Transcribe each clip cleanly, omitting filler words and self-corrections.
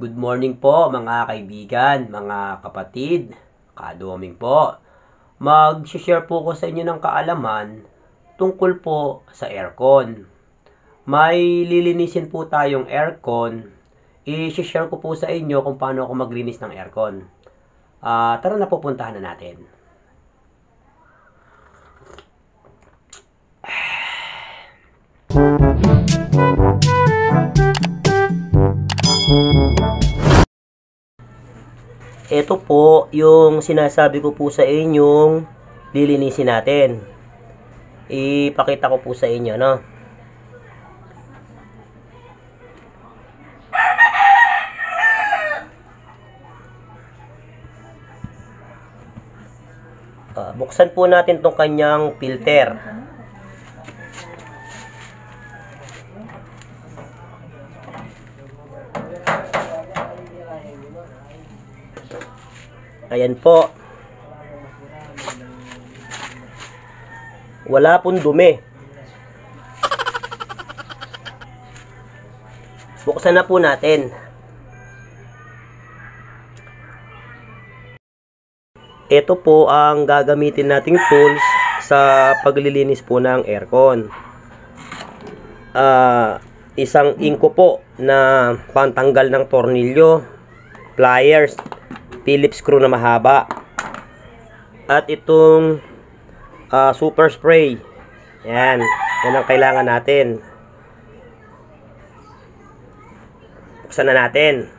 Good morning po mga kaibigan, mga kapatid, kadoming po. Mag-share po ko sa inyo ng kaalaman tungkol po sa aircon. May lilinisin po tayong aircon. I-share ko po sa inyo kung paano ako maglinis ng aircon. Tara na, pupuntahan na natin. Ito po yung sinasabi ko po sa inyong lilinisin natin. Ipakita ko po sa inyo, no? Buksan po natin tong kanyang filter. Ayan po. Wala pong dumi. Buksan na po natin. Ito po ang gagamitin nating tools sa paglilinis po ng aircon. Isang inko po na pantanggal ng tornilyo, pliers, Phillips screw na mahaba, at itong super spray. Yan ang kailangan natin. Buksan na natin.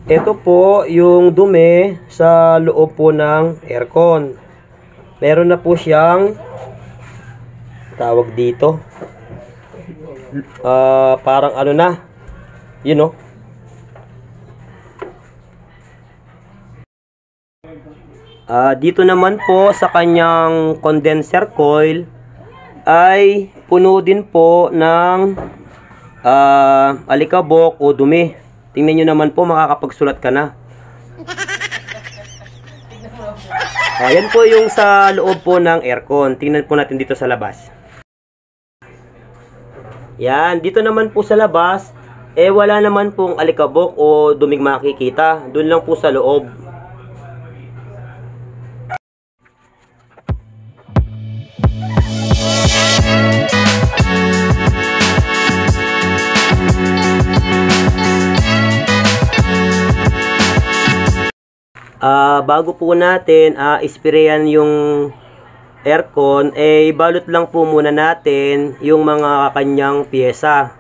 Ito po yung dumi sa loob po ng aircon. Meron na po siyang tawag dito. Parang ano na. You know. Dito naman po sa kanyang condenser coil ay puno din po ng alikabok o dumi. Tingnan nyo naman po, makakapagsulat ka na. Yan po yung sa loob po ng aircon. Tingnan po natin dito sa labas. Yan, dito naman po sa labas, wala naman pong alikabok o duming makikita. Doon lang po sa loob. Bago po natin isprayan yung aircon, ibalot lang po muna natin yung mga kanyang pyesa.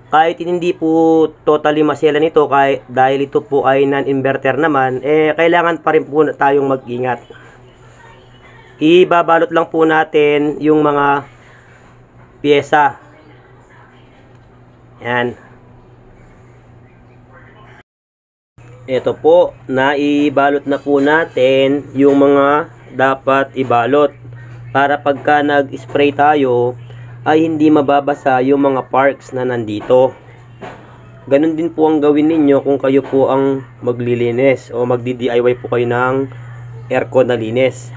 Kahit hindi po totally maselan ito, dahil ito po ay non-inverter naman, kailangan pa rin po tayong mag-ingat. Ibabalot lang po natin yung mga pyesa. Yan. Ito po, naibalot na po natin yung mga dapat ibalot para pagka nag-spray tayo ay hindi mababasa yung mga parts na nandito. Ganun din po ang gawin ninyo kung kayo po ang maglilinis o magdi-DIY po kayo ng aircon na linis.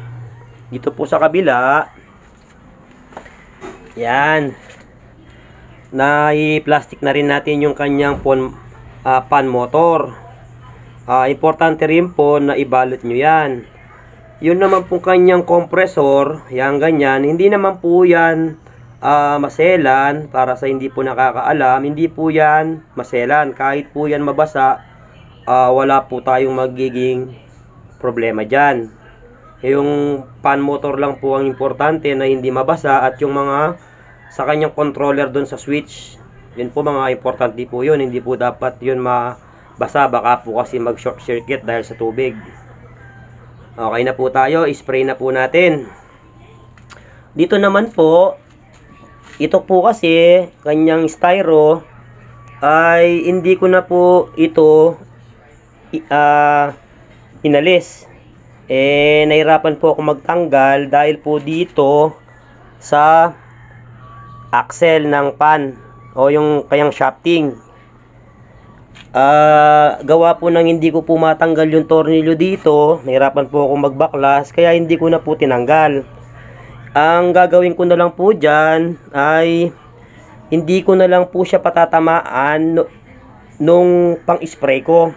Dito po sa kabila, yan, nai-plastic na rin natin yung kanyang fan motor. Importante rin po na ibalot nyo yan. Yun naman po kanyang compressor, yan ganyan, hindi naman po yan maselan. Para sa hindi po nakakaalam, hindi po yan maselan. Kahit po yan mabasa, wala po tayong magiging problema dyan. Yung fan motor lang po ang importante na hindi mabasa, at yung mga sa kanyang controller dun sa switch, yun po mga importante po yun. Hindi po dapat yun basa, baka po kasi mag short circuit dahil sa tubig. Okay na po tayo, spray na po natin. Dito naman po, ito po kasi kanyang styro ay hindi ko na po ito inalis. Nahirapan po ako magtanggal dahil po dito sa axle ng pan o yung kayang shafting. Gawa po ng hindi ko po matanggal yung tornilyo dito, nahirapan po ako magbaklas, kaya hindi ko na po tinanggal. Ang gagawin ko na lang po dyan ay hindi ko na lang po siya patatamaan nung pang-spray ko.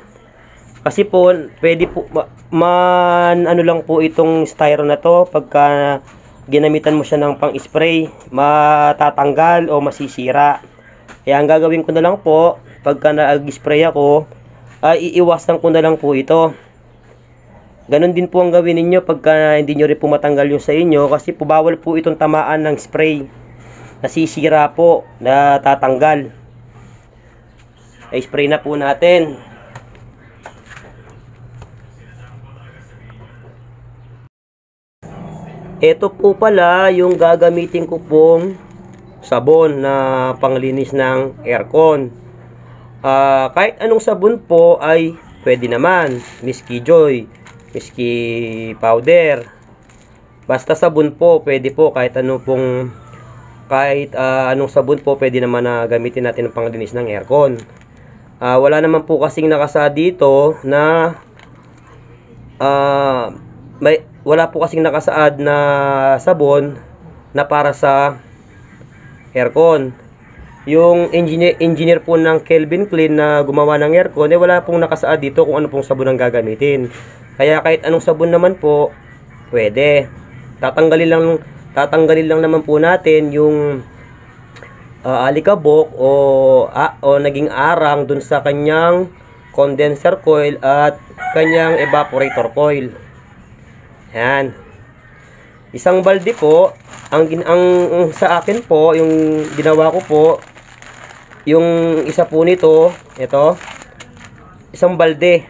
Kasi po, pwede po ano lang po itong styro na to, pagka ginamitan mo siya ng pang-spray, matatanggal o masisira. Kaya ang gagawin ko na lang po, pagka nag-spray ako, iiwasan ko na lang po ito. Ganon din po ang gawin ninyo pagka hindi nyo rin po matanggal yung sa inyo, kasi po bawal po itong tamaan ng spray. Nasisira po, natatanggal. I-spray na po natin. Ito po pala yung gagamitin ko pong sabon na panglinis ng aircon. Kahit anong sabon po ay pwede naman. Miski Joy, miski powder, basta sabon po, pwede po. Kahit anong sabon po pwede naman na gamitin natin ng panglinis ng aircon. Wala naman po kasing nakasaad dito na wala po kasing nakasaad na sabon na para sa aircon. Yung engineer po ng Kelvin Klein na gumawa ng aircon, wala pong nakasaad dito kung ano pong sabon ang gagamitin. Kaya kahit anong sabon naman po, pwede. Tatanggalin lang naman po natin yung alikabok o naging arang dun sa kanyang condenser coil at kanyang evaporator coil. Yan. Isang balde po, ang sa akin po, yung ginawa ko po, yung isa po nito, ito, isang balde.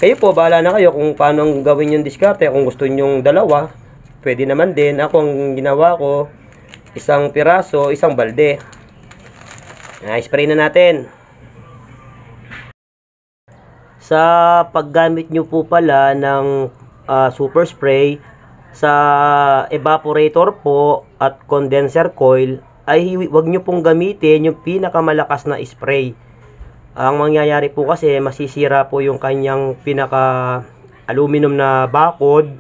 Kayo po, bahala na kayo kung paano ang gawin yung diskarte. Kung gusto nyong dalawa, pwede naman din. Ako, ang ginawa ko, isang piraso, isang balde. Spray na natin. Sa paggamit nyo po pala ng super spray, sa evaporator po at condenser coil, ay huwag nyo pong gamitin yung pinakamalakas na spray. Ang mangyayari po kasi masisira po yung kanyang pinaka aluminum na bakod.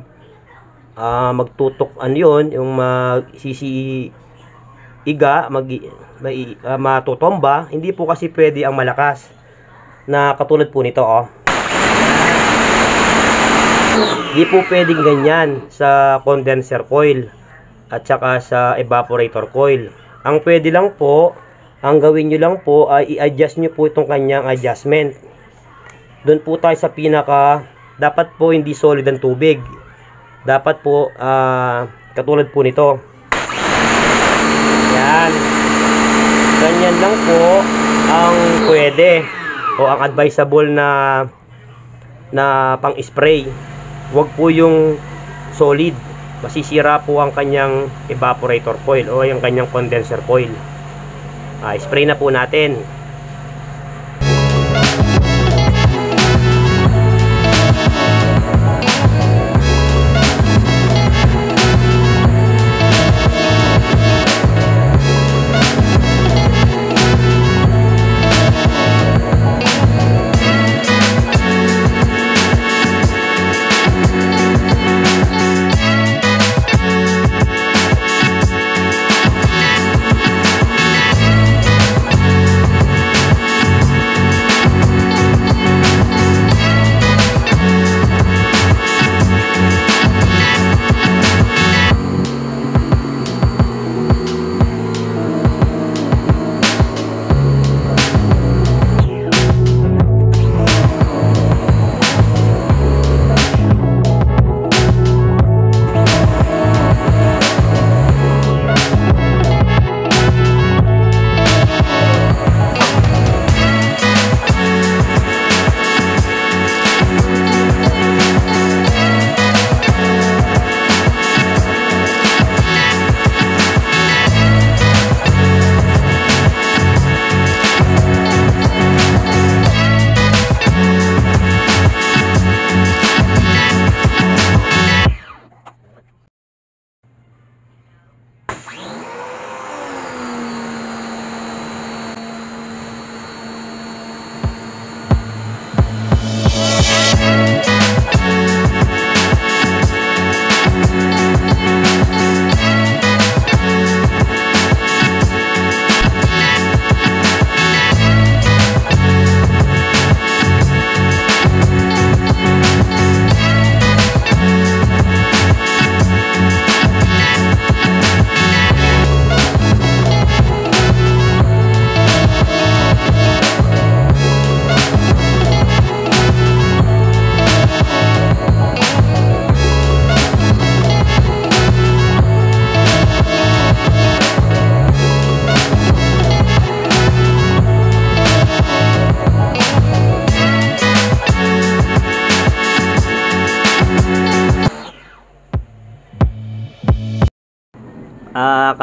Magtutok yun, yung magsisiiga, matutomba. Hindi po kasi pwede ang malakas na katulad po nito, oh. Hindi po pwedeng ganyan sa condenser coil at saka sa evaporator coil. Ang pwede lang po, ang gawin nyo lang po ay i-adjust nyo po itong kanyang adjustment. Doon po tayo sa pinaka, dapat po hindi solid ang tubig. Dapat po, katulad po nito. Yan. Ganyan lang po ang pwede o ang advisable na pang-spray. Huwag po yung solid. Masisira po ang kanyang evaporator coil o yung kanyang condenser coil. Spray na po natin.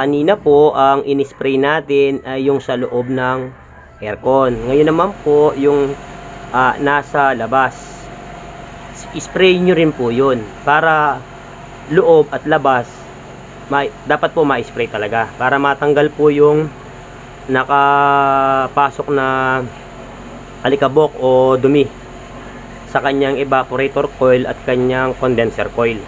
Kanina po ang in-spray natin ay yung sa loob ng aircon. Ngayon naman po yung nasa labas. Spray nyo rin po yun para loob at labas dapat po ma-spray talaga para matanggal po yung nakapasok na alikabok o dumi sa kanyang evaporator coil at kanyang condenser coil.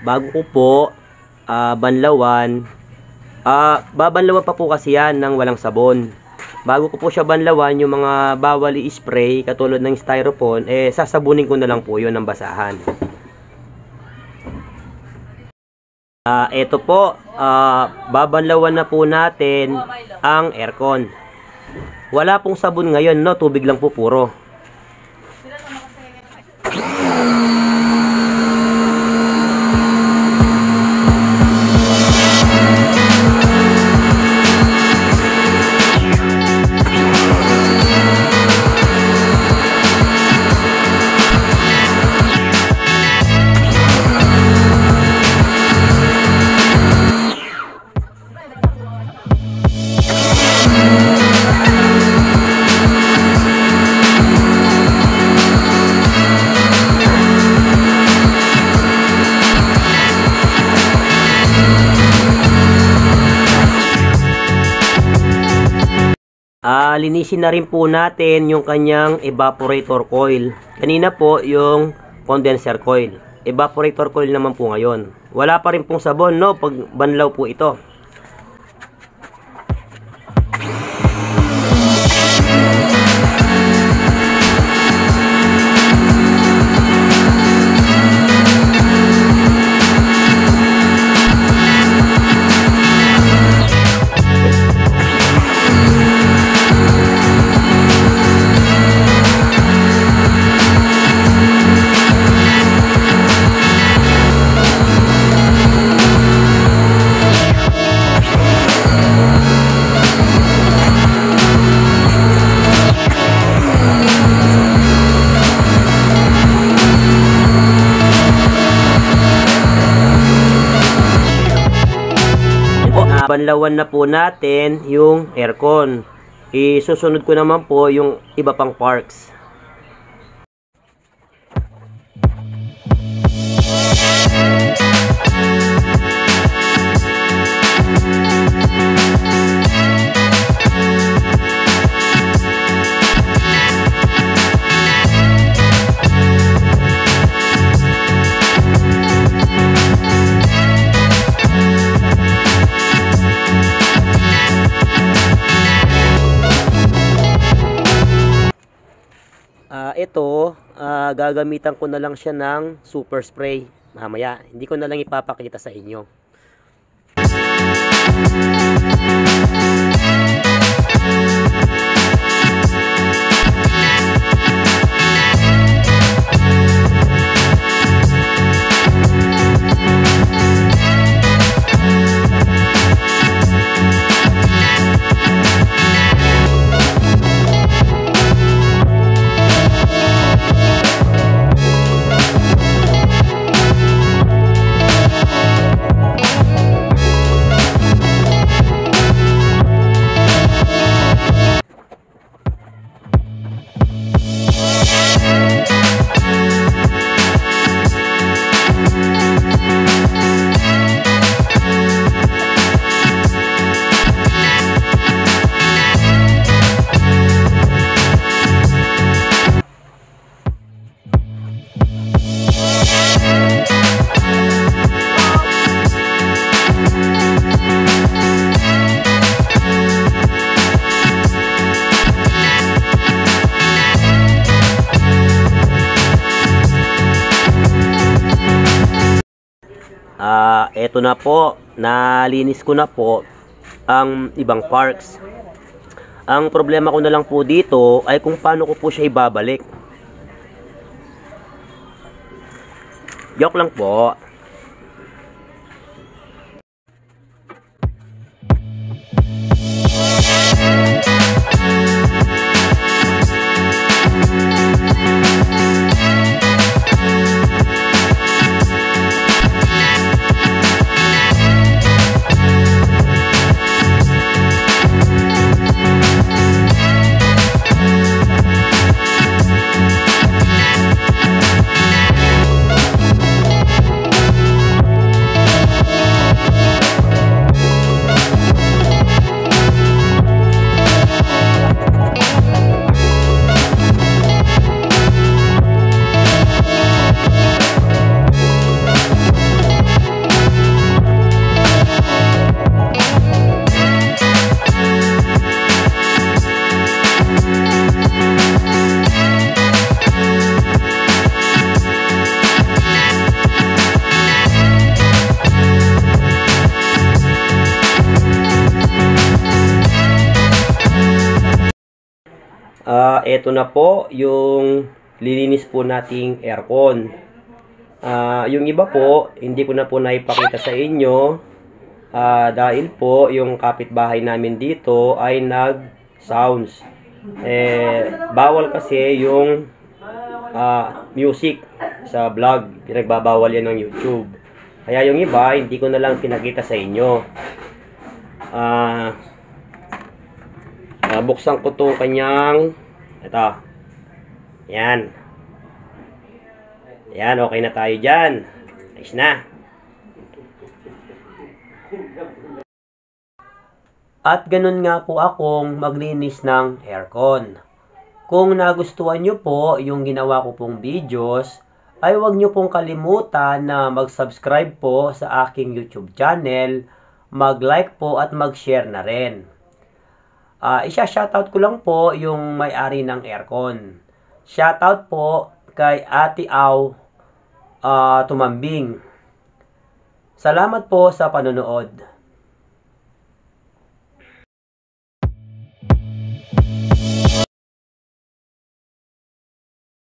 bago ko po banlawan, babanlawan pa po kasi yan ng walang sabon. Bago ko po siya banlawan, yung mga bawal i-spray katulad ng styrofoam, sasabunin ko na lang po yun ng basahan. Ito po, babanlawan na po natin ang aircon. Wala pong sabon ngayon, no? Tubig lang po puro. Linisin na rin po natin yung kanyang evaporator coil. Kanina po yung condenser coil. Evaporator coil naman po ngayon. Wala pa rin pong sabon, no? Pag banlaw po ito. Banlawan na po natin yung aircon. Isusunod ko naman po yung iba pang parts. Ito, gagamitan ko na lang siya ng super spray mamaya. Hindi ko na lang ipapakita sa inyo. Eto na po, nalinis ko na po ang ibang parts. Ang problema ko na lang po dito ay kung paano ko po siya ibabalik. Joke lang po. Eto na po yung lilinis po nating aircon. Yung iba po, hindi ko na po naipakita sa inyo dahil po yung kapitbahay namin dito ay nag-sounds. Bawal kasi yung music sa vlog. Pinagbabawal yan ng YouTube. Kaya yung iba, hindi ko na lang pinakita sa inyo. Buksan ko to kanyang ito. Yan. Yan, okay na tayo dyan. Ayos na. At ganun nga po akong maglinis ng aircon. Kung nagustuhan nyo po yung ginawa ko pong videos, ay huwag nyo pong kalimutan na mag-subscribe po sa aking YouTube channel, mag-like po at mag-share na rin. Isa-shoutout ko lang po yung may-ari ng aircon. Shoutout po kay Ate Au Tumambing. Salamat po sa panonood.